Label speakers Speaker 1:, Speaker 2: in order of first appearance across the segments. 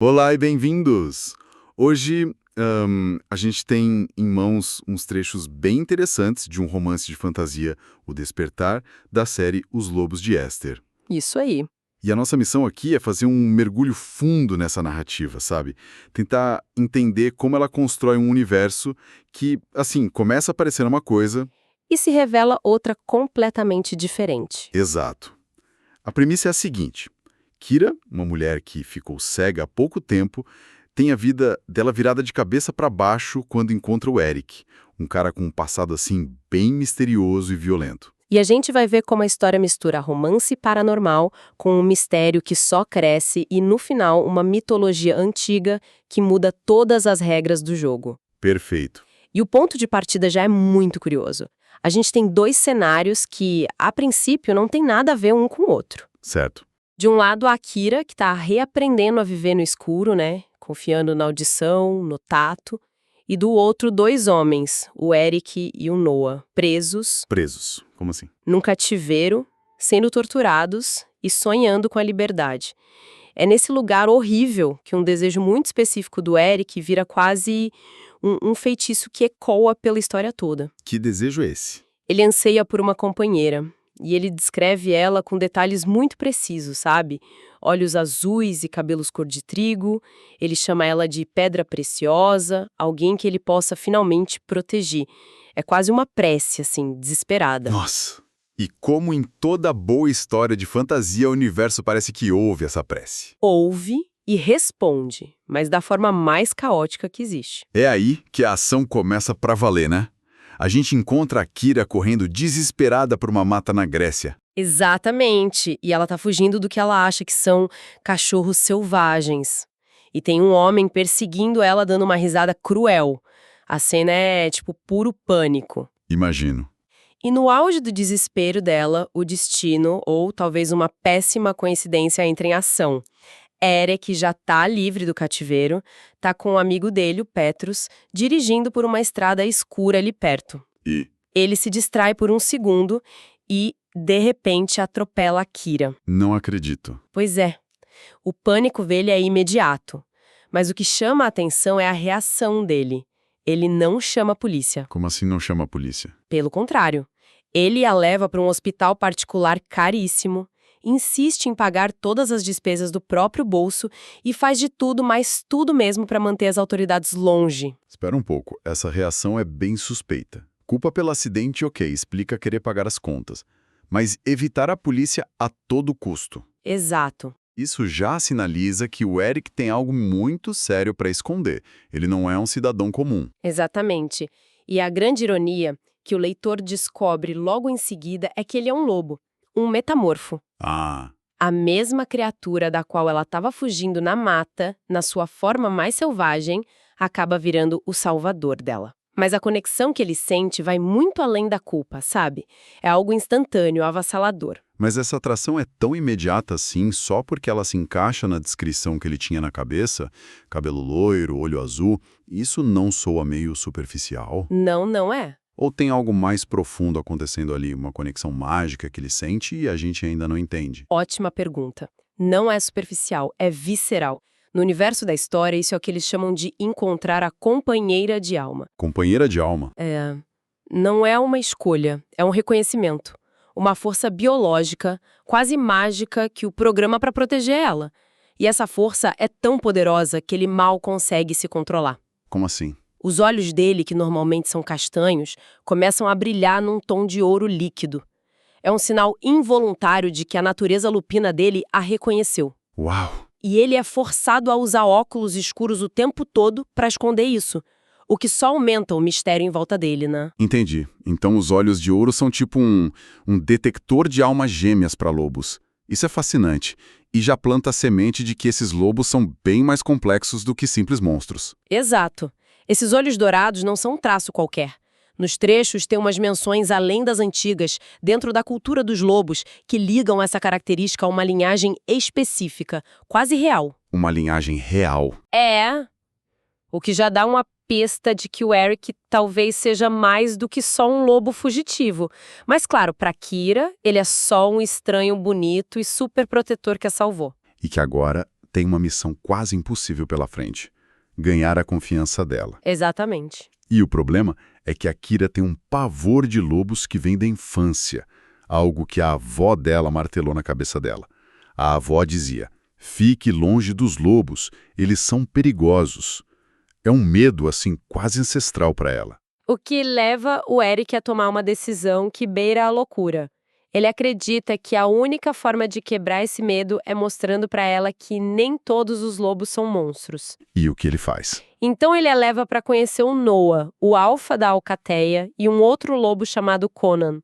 Speaker 1: Olá e bem-vindos! Hoje a gente tem em mãos uns trechos bem interessantes de um romance de fantasia, O Despertar, da série Os Lobos de Éster.
Speaker 2: Isso aí.
Speaker 1: E a nossa missão aqui é fazer um mergulho fundo nessa narrativa, sabe? Tentar entender como ela constrói um universo que, assim, começa parecendo uma coisa.
Speaker 2: E se revela outra completamente diferente.
Speaker 1: Exato. A premissa é a seguinte: Kira, uma mulher que ficou cega há pouco tempo, tem a vida dela virada de cabeça para baixo quando encontra o Eric, um cara com um passado assim bem misterioso e violento.
Speaker 2: E a gente vai ver como a história mistura romance paranormal com um mistério que só cresce e, no final, uma mitologia antiga que muda todas as regras do jogo.
Speaker 1: Perfeito.
Speaker 2: E o ponto de partida já é muito curioso. A gente tem dois cenários que, a princípio, não tem nada a ver um com o outro.
Speaker 1: Certo.
Speaker 2: De um lado, a Kira, que está reaprendendo a viver no escuro, né? Confiando na audição, no tato. E do outro, dois homens, o Eric e o Noah, presos
Speaker 1: Presos. Como assim?
Speaker 2: num cativeiro, sendo torturados e sonhando com a liberdade. É nesse lugar horrível que um desejo muito específico do Eric vira quase um feitiço que ecoa pela história toda.
Speaker 1: Que desejo é esse?
Speaker 2: Ele anseia por uma companheira, e ele descreve ela com detalhes muito precisos, sabe? Olhos azuis e cabelos cor de trigo, ele chama ela de pedra preciosa, alguém que ele possa finalmente proteger. É quase uma prece, assim, desesperada.
Speaker 1: Nossa! E como em toda boa história de fantasia, o universo parece que ouve essa prece.
Speaker 2: Ouve e responde, mas da forma mais caótica que existe.
Speaker 1: É aí que a ação começa pra valer, né? A gente encontra a Kira correndo desesperada por uma mata na Grécia.
Speaker 2: Exatamente, e ela tá fugindo do que ela acha que são cachorros selvagens. E tem um homem perseguindo ela dando uma risada cruel. A cena é, tipo, puro pânico.
Speaker 1: Imagino.
Speaker 2: E no auge do desespero dela, o destino, ou talvez uma péssima coincidência, entra em ação. Eric já tá livre do cativeiro, tá com um amigo dele, o Petrus, dirigindo por uma estrada escura ali perto.
Speaker 1: E
Speaker 2: Ele se distrai por um segundo e, de repente, atropela a Kira.
Speaker 1: não acredito.
Speaker 2: Pois é, o pânico dele é imediato. Mas o que chama a atenção é a reação dele. Ele não chama a polícia.
Speaker 1: Como assim não chama a polícia?
Speaker 2: Pelo contrário, ele a leva para um hospital particular caríssimo, insiste em pagar todas as despesas do próprio bolso e faz de tudo, mas tudo mesmo para manter as autoridades longe.
Speaker 1: Espera um pouco, essa reação é bem suspeita. Culpa pelo acidente, ok, explica querer pagar as contas. Mas evitar a polícia a todo custo.
Speaker 2: Exato.
Speaker 1: Isso já sinaliza que o Eric tem algo muito sério para esconder. Ele não é um cidadão comum.
Speaker 2: Exatamente. E a grande ironia que o leitor descobre logo em seguida é que ele é um lobo, um metamorfo.
Speaker 1: Ah,
Speaker 2: A mesma criatura da qual ela estava fugindo na mata, na sua forma mais selvagem, acaba virando o salvador dela. Mas a conexão que ele sente vai muito além da culpa, sabe? É algo instantâneo, avassalador.
Speaker 1: mas essa atração é tão imediata assim só porque ela se encaixa na descrição que ele tinha na cabeça? Cabelo loiro, olho azul, isso não soa meio superficial?
Speaker 2: Não, não é.
Speaker 1: Ou tem algo mais profundo acontecendo ali, uma conexão mágica que ele sente e a gente ainda não entende?
Speaker 2: Ótima pergunta. Não é superficial, é visceral. No universo da história, isso é o que eles chamam de encontrar a companheira de alma.
Speaker 1: Companheira de alma.
Speaker 2: Não é uma escolha, é um reconhecimento. Uma força biológica, quase mágica, que o programa para proteger ela. E essa força é tão poderosa que ele mal consegue se controlar.
Speaker 1: Como assim?
Speaker 2: Os olhos dele, que normalmente são castanhos, começam a brilhar num tom de ouro líquido. É um sinal involuntário de que a natureza lupina dele a reconheceu.
Speaker 1: Uau!
Speaker 2: E ele é forçado a usar óculos escuros o tempo todo para esconder isso, o que só aumenta o mistério em volta dele, né?
Speaker 1: Entendi. Então os olhos de ouro são tipo um detector de almas gêmeas para lobos. Isso é fascinante. E já planta a semente de que esses lobos são bem mais complexos do que simples monstros.
Speaker 2: Exato. Esses olhos dourados não são um traço qualquer. Nos trechos tem umas menções além das antigas, dentro da cultura dos lobos, que ligam essa característica a uma linhagem específica, quase real.
Speaker 1: Uma linhagem real.
Speaker 2: É, o que já dá uma pista de que o Eric talvez seja mais do que só um lobo fugitivo. Mas claro, para Kira, ele é só um estranho bonito e super protetor que a salvou.
Speaker 1: E que agora tem uma missão quase impossível pela frente: ganhar a confiança dela.
Speaker 2: Exatamente.
Speaker 1: E o problema é que a Kira tem um pavor de lobos que vem da infância, algo que a avó dela martelou na cabeça dela. A avó dizia: fique longe dos lobos, eles são perigosos. É um medo, assim, quase ancestral para ela.
Speaker 2: O que leva o Eric a tomar uma decisão que beira a loucura. Ele acredita que a única forma de quebrar esse medo é mostrando para ela que nem todos os lobos são monstros.
Speaker 1: E o que ele faz?
Speaker 2: Então ele a leva para conhecer o Noah, o alfa da alcateia, e um outro lobo chamado Conan.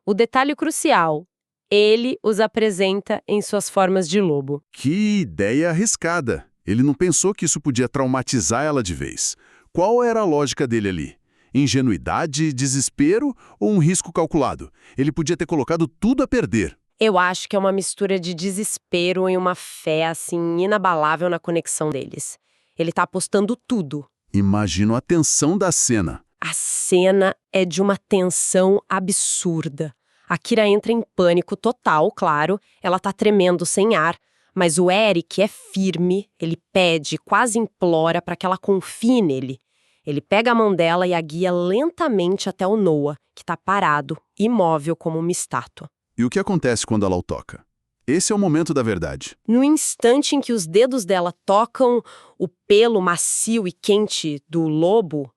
Speaker 2: O detalhe crucial: ele os apresenta em suas formas de lobo.
Speaker 1: Que ideia arriscada! Ele não pensou que isso podia traumatizar ela de vez. Qual era a lógica dele ali? Ingenuidade, desespero ou um risco calculado? Ele podia ter colocado tudo a perder.
Speaker 2: Eu acho que é uma mistura de desespero e uma fé, assim, inabalável na conexão deles. Ele tá apostando tudo.
Speaker 1: Imagino a tensão da cena.
Speaker 2: A cena é de uma tensão absurda. A Kira entra em pânico total, claro. Ela tá tremendo sem ar. Mas o Eric é firme, ele pede, quase implora para que ela confie nele. Ele pega a mão dela e a guia lentamente até o Noah, que tá parado, imóvel como uma estátua.
Speaker 1: E o que acontece quando ela o toca? Esse é o momento da verdade.
Speaker 2: No instante em que os dedos dela tocam o pelo macio e quente do lobo,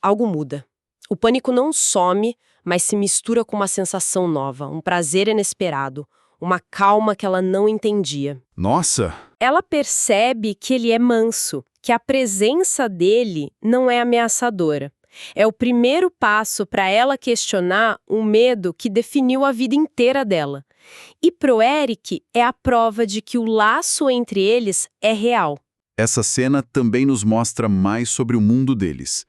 Speaker 2: algo muda. O pânico não some, mas se mistura com uma sensação nova, um prazer inesperado, uma calma que ela não entendia.
Speaker 1: Nossa!
Speaker 2: Ela percebe que ele é manso, que a presença dele não é ameaçadora. É o primeiro passo para ela questionar um medo que definiu a vida inteira dela. E pro Eric é a prova de que o laço entre eles é real.
Speaker 1: Essa cena também nos mostra mais sobre o mundo deles.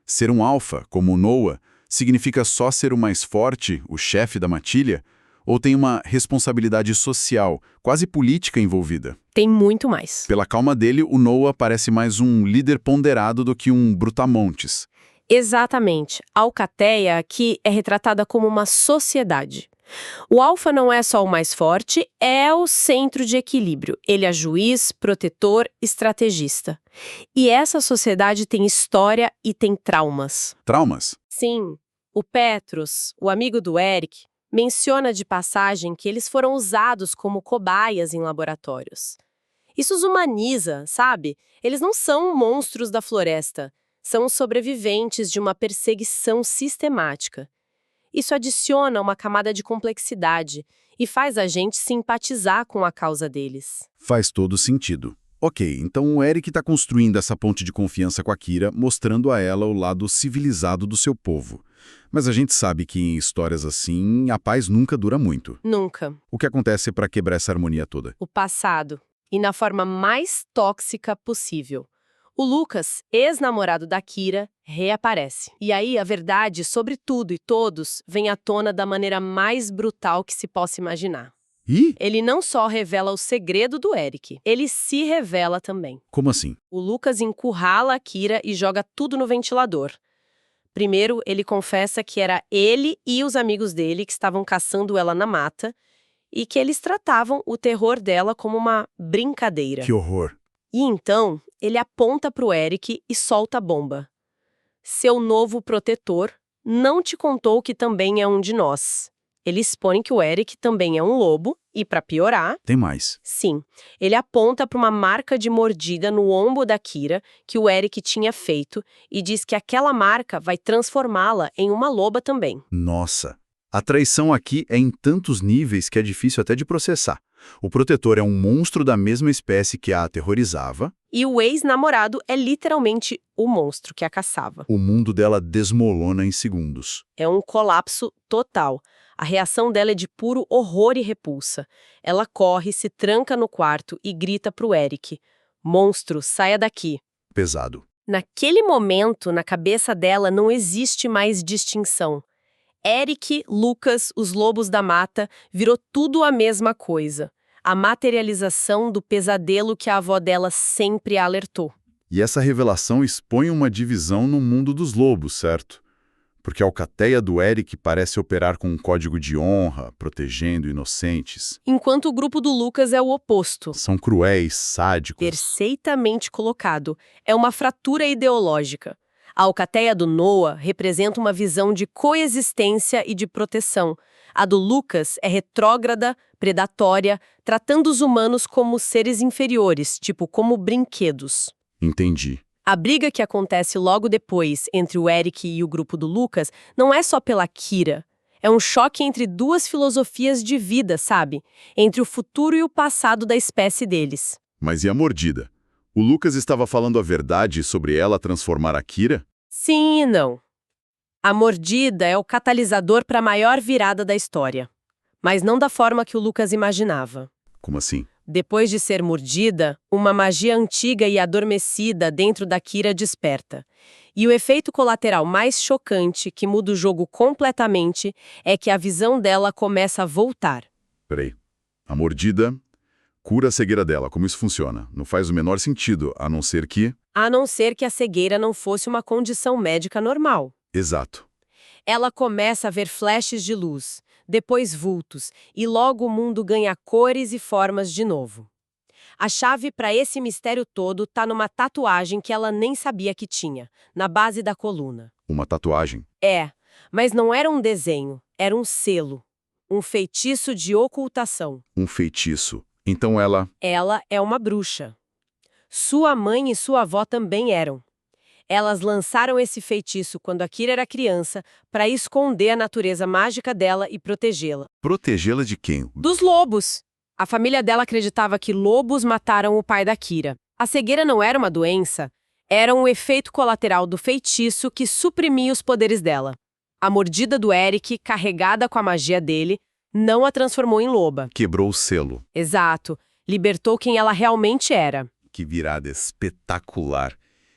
Speaker 1: Ser um alfa, como o Noah, significa só ser o mais forte, o chefe da matilha? Ou tem uma responsabilidade social, quase política envolvida?
Speaker 2: Tem muito mais.
Speaker 1: Pela calma dele, o Noah parece mais um líder ponderado do que um brutamontes.
Speaker 2: Exatamente. A alcateia aqui é retratada como uma sociedade. O alfa não é só o mais forte, é o centro de equilíbrio. Ele é juiz, protetor, estrategista. E essa sociedade tem história e tem traumas.
Speaker 1: Traumas?
Speaker 2: Sim. O Petrus, o amigo do Eric, menciona de passagem que eles foram usados como cobaias em laboratórios. Isso os humaniza, sabe? Eles não são monstros da floresta. São sobreviventes de uma perseguição sistemática. Isso adiciona uma camada de complexidade e faz a gente simpatizar com a causa deles.
Speaker 1: Faz todo sentido. Ok, então o Eric está construindo essa ponte de confiança com a Kira, mostrando a ela o lado civilizado do seu povo. Mas a gente sabe que em histórias assim, a paz nunca dura muito.
Speaker 2: Nunca.
Speaker 1: O que acontece para quebrar essa harmonia toda?
Speaker 2: O passado. E na forma mais tóxica possível. O Lucas, ex-namorado da Kira, reaparece. E aí a verdade sobre tudo e todos vem à tona da maneira mais brutal que se possa imaginar.
Speaker 1: Ih?
Speaker 2: Ele não só revela o segredo do Eric, ele se revela também.
Speaker 1: Como assim?
Speaker 2: O Lucas encurrala a Kira e joga tudo no ventilador. Primeiro, ele confessa que era ele e os amigos dele que estavam caçando ela na mata e que eles tratavam o terror dela como uma brincadeira.
Speaker 1: Que horror.
Speaker 2: E então, ele aponta pro Eric e solta a bomba. Seu novo protetor não te contou que também é um de nós. Ele expõe que o Eric também é um lobo e, para piorar...
Speaker 1: Tem mais.
Speaker 2: Sim, ele aponta para uma marca de mordida no ombro da Kira que o Eric tinha feito e diz que aquela marca vai transformá-la em uma loba também.
Speaker 1: Nossa. A traição aqui é em tantos níveis que é difícil até de processar. O protetor é um monstro da mesma espécie que a aterrorizava.
Speaker 2: E o ex-namorado é literalmente o monstro que a caçava.
Speaker 1: O mundo dela desmorona em segundos.
Speaker 2: É um colapso total. A reação dela é de puro horror e repulsa. Ela corre, se tranca no quarto e grita pro Eric: "Monstro, saia daqui."
Speaker 1: Pesado.
Speaker 2: Naquele momento, na cabeça dela, não existe mais distinção. Eric, Lucas, os lobos da mata, virou tudo a mesma coisa. A materialização do pesadelo que a avó dela sempre a alertou.
Speaker 1: E essa revelação expõe uma divisão no mundo dos lobos, certo? Porque a alcateia do Eric parece operar com um código de honra, protegendo inocentes.
Speaker 2: Enquanto o grupo do Lucas é o oposto.
Speaker 1: São cruéis, sádicos.
Speaker 2: Perfeitamente colocado. É uma fratura ideológica. A alcateia do Noah representa uma visão de coexistência e de proteção. A do Lucas é retrógrada, predatória, tratando os humanos como seres inferiores, tipo como brinquedos.
Speaker 1: Entendi.
Speaker 2: A briga que acontece logo depois entre o Eric e o grupo do Lucas não é só pela Kira. É um choque entre duas filosofias de vida, sabe? Entre o futuro e o passado da espécie deles.
Speaker 1: Mas e a mordida? O Lucas estava falando a verdade sobre ela transformar a Kira?
Speaker 2: Sim e não. A mordida é o catalisador para a maior virada da história. Mas não da forma que o Lucas imaginava.
Speaker 1: Como assim?
Speaker 2: Depois de ser mordida, uma magia antiga e adormecida dentro da Kira desperta. E o efeito colateral mais chocante, que muda o jogo completamente, é que a visão dela começa a voltar.
Speaker 1: Peraí. A mordida cura a cegueira dela. Como isso funciona? Não faz o menor sentido, a não ser que...
Speaker 2: A não ser que a cegueira não fosse uma condição médica normal.
Speaker 1: Exato.
Speaker 2: Ela começa a ver flashes de luz, depois vultos, e logo o mundo ganha cores e formas de novo. A chave para esse mistério todo tá numa tatuagem que ela nem sabia que tinha, na base da coluna.
Speaker 1: Uma tatuagem.
Speaker 2: É, mas não era um desenho, era um selo. Um feitiço de ocultação.
Speaker 1: Um feitiço. Então ela...
Speaker 2: Ela é uma bruxa. Sua mãe e sua avó também eram. Elas lançaram esse feitiço quando a Kira era criança para esconder a natureza mágica dela e protegê-la.
Speaker 1: Protegê-la de quem?
Speaker 2: Dos lobos! A família dela acreditava que lobos mataram o pai da Kira. A cegueira não era uma doença, era um efeito colateral do feitiço que suprimia os poderes dela. A mordida do Eric, carregada com a magia dele, não a transformou em loba.
Speaker 1: Quebrou o selo.
Speaker 2: Exato. Libertou quem ela realmente era.
Speaker 1: Que virada espetacular.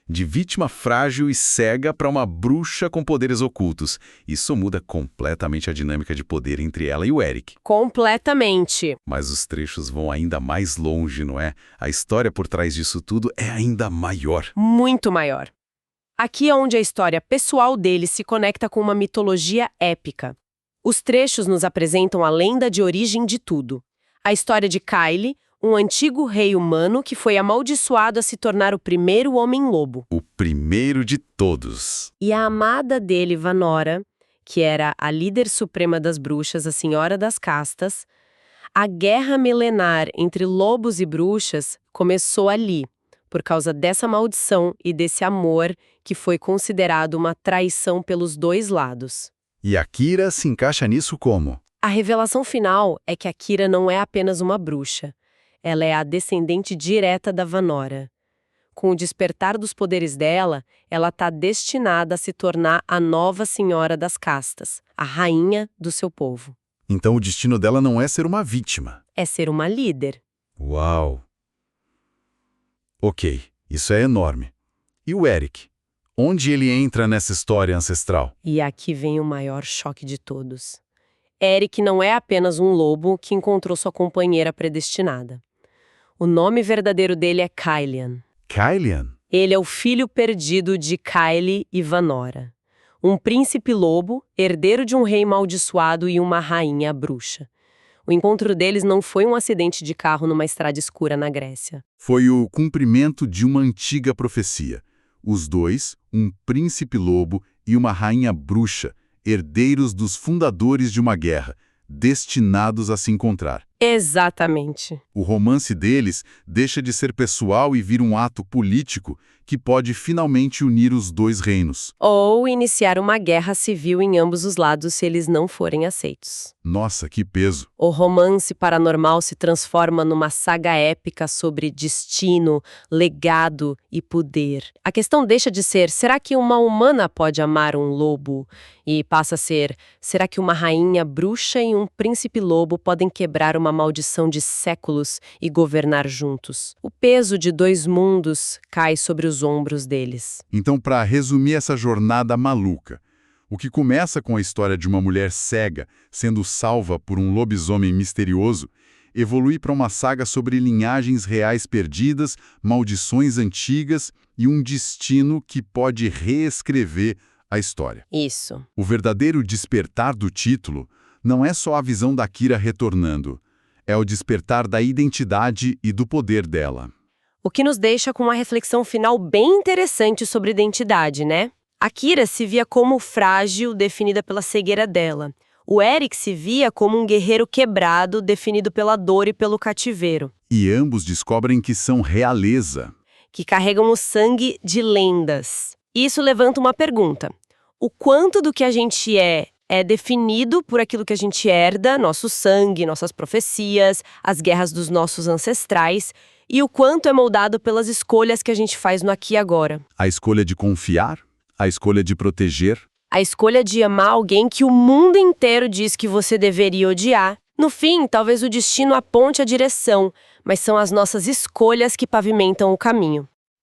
Speaker 1: De vítima frágil e cega para uma bruxa com poderes ocultos. Isso muda completamente a dinâmica de poder entre ela e o Eric.
Speaker 2: Completamente.
Speaker 1: Mas os trechos vão ainda mais longe, não é? A história por trás disso tudo é ainda maior.
Speaker 2: Muito maior. Aqui é onde a história pessoal dele se conecta com uma mitologia épica. Os trechos nos apresentam a lenda de origem de tudo. A história de Kylie, um antigo rei humano que foi amaldiçoado a se tornar o primeiro homem-lobo.
Speaker 1: O primeiro de todos.
Speaker 2: E a amada dele, Vanora, que era a líder suprema das bruxas, a senhora das castas. A guerra milenar entre lobos e bruxas começou ali, por causa dessa maldição e desse amor que foi considerado uma traição pelos dois lados.
Speaker 1: E a Kira se encaixa nisso como?
Speaker 2: A revelação final é que a Kira não é apenas uma bruxa. Ela é a descendente direta da Vanora. Com o despertar dos poderes dela, ela está destinada a se tornar a nova senhora das castas, a rainha do seu povo.
Speaker 1: Então o destino dela não é ser uma vítima.
Speaker 2: É ser uma líder.
Speaker 1: Uau! Ok, isso é enorme. E o Eric? Onde ele entra nessa história ancestral?
Speaker 2: E aqui vem o maior choque de todos. Eric não é apenas um lobo que encontrou sua companheira predestinada. O nome verdadeiro dele é Kylian.
Speaker 1: Kylian?
Speaker 2: Ele é o filho perdido de Kylie e Vanora. Um príncipe lobo, herdeiro de um rei amaldiçoado e uma rainha bruxa. O encontro deles não foi um acidente de carro numa estrada escura na Grécia.
Speaker 1: Foi o cumprimento de uma antiga profecia. Os dois, um príncipe lobo e uma rainha bruxa, herdeiros dos fundadores de uma guerra, destinados a se encontrar.
Speaker 2: Exatamente.
Speaker 1: O romance deles deixa de ser pessoal e vira um ato político que pode finalmente unir os dois reinos.
Speaker 2: Ou iniciar uma guerra civil em ambos os lados se eles não forem aceitos.
Speaker 1: Nossa, que peso!
Speaker 2: O romance paranormal se transforma numa saga épica sobre destino, legado e poder. A questão deixa de ser, será que uma humana pode amar um lobo? E passa a ser, será que uma rainha bruxa e um príncipe lobo podem quebrar uma maldição de séculos e governar juntos? O peso de dois mundos cai sobre os ombros deles.
Speaker 1: Então, para resumir essa jornada maluca, o que começa com a história de uma mulher cega sendo salva por um lobisomem misterioso, evolui para uma saga sobre linhagens reais perdidas, maldições antigas e um destino que pode reescrever a história.
Speaker 2: Isso.
Speaker 1: O verdadeiro despertar do título não é só a visão da Kira retornando, é o despertar da identidade e do poder dela.
Speaker 2: O que nos deixa com uma reflexão final bem interessante sobre identidade, né? A Kira se via como frágil, definida pela cegueira dela. O Eric se via como um guerreiro quebrado, definido pela dor e pelo cativeiro.
Speaker 1: E ambos descobrem que são realeza.
Speaker 2: Que carregam o sangue de lendas. Isso levanta uma pergunta. O quanto do que a gente é definido por aquilo que a gente herda, nosso sangue, nossas profecias, as guerras dos nossos ancestrais, e o quanto é moldado pelas escolhas que a gente faz no aqui e agora.
Speaker 1: A escolha de confiar, a escolha de proteger.
Speaker 2: A escolha de amar alguém que o mundo inteiro diz que você deveria odiar. No fim, talvez o destino aponte a direção, mas são as nossas escolhas que pavimentam o caminho.